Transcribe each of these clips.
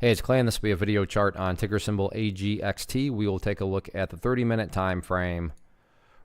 Hey, it's Clay, and this will be a video chart on ticker symbol AGXT. We will take a look at the 30-minute time frame.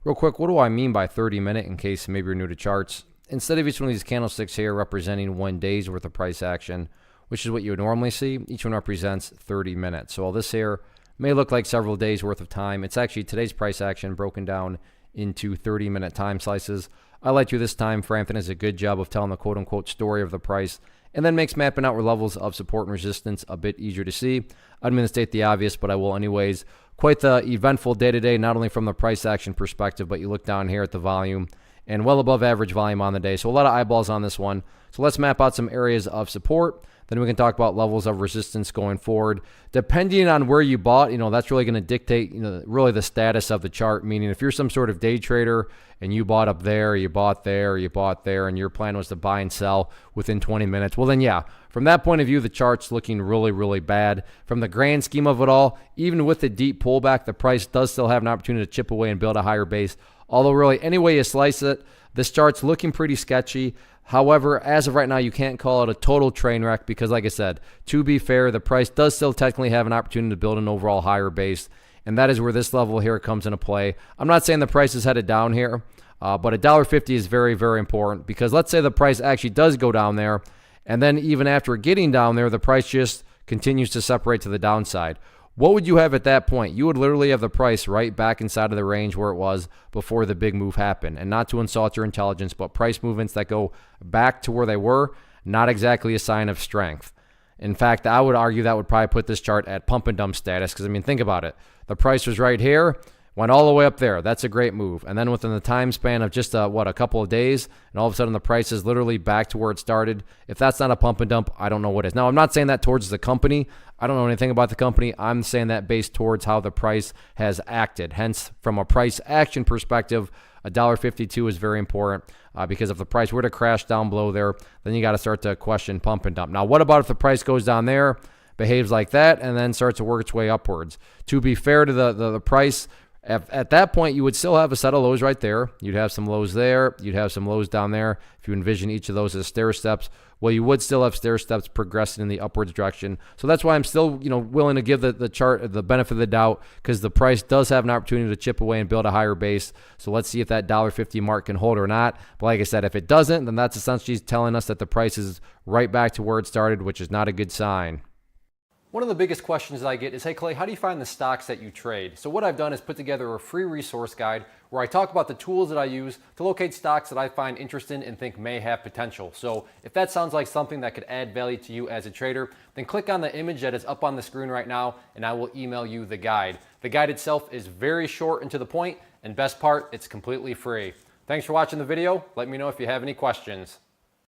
Real quick, what do I mean by 30-minute in case maybe you're new to charts? Instead of each one of these candlesticks here representing 1 day's worth of price action, which is what you would normally see, each one represents 30 minutes. So while this here may look like several days worth of time, it's actually today's price action broken down into 30-minute time slices. I like to this time frame. It does a good job of telling the quote-unquote story of the price, and then makes mapping out levels of support and resistance a bit easier to see. I'm going to state the obvious, but I will anyways. Quite the eventful day today, not only from the price action perspective, but you look down here at the volume and well above average volume on the day. So a lot of eyeballs on this one. So let's map out some areas of support. Then we can talk about levels of resistance going forward. Depending on where you bought, that's really going to dictate, really the status of the chart. Meaning if you're some sort of day trader and you bought up there, you bought there, you bought there, and your plan was to buy and sell within 20 minutes, well then yeah, from that point of view, the chart's looking really, really bad. From the grand scheme of it all, even with the deep pullback, the price does still have an opportunity to chip away and build a higher base. Although really, any way you slice it, this chart's looking pretty sketchy. However, as of right now, you can't call it a total train wreck because, like I said, to be fair, the price does still technically have an opportunity to build an overall higher base, and that is where this level here comes into play. I'm not saying the price is headed down here, but $1.50 is very, very important because let's say the price actually does go down there, and then even after getting down there, the price just continues to separate to the downside. What would you have at that point? You would literally have the price right back inside of the range where it was before the big move happened. And not to insult your intelligence, but price movements that go back to where they were, not exactly a sign of strength. In fact, I would argue that would probably put this chart at pump and dump status because, think about it. The price was right here, went all the way up there. That's a great move. And then within the time span of just, a couple of days, and all of a sudden the price is literally back to where it started. If that's not a pump and dump, I don't know what is. Now, I'm not saying that towards the company. I don't know anything about the company. I'm saying that based towards how the price has acted. Hence, from a price action perspective, $1.52 is very important because if the price were to crash down below there, then you got to start to question pump and dump. Now, what about if the price goes down there, behaves like that, and then starts to work its way upwards? To be fair to the price, at that point, you would still have a set of lows right there. You'd have some lows there. You'd have some lows down there. If you envision each of those as stair steps, well, you would still have stair steps progressing in the upwards direction. So that's why I'm still, willing to give the chart the benefit of the doubt because the price does have an opportunity to chip away and build a higher base. So let's see if that $1.50 mark can hold or not. But like I said, if it doesn't, then that's essentially telling us that the price is right back to where it started, which is not a good sign. One of the biggest questions that I get is, hey Clay, how do you find the stocks that you trade? So what I've done is put together a free resource guide where I talk about the tools that I use to locate stocks that I find interesting and think may have potential. So if that sounds like something that could add value to you as a trader, then click on the image that is up on the screen right now and I will email you the guide. The guide itself is very short and to the point, and best part, it's completely free. Thanks for watching the video. Let me know if you have any questions.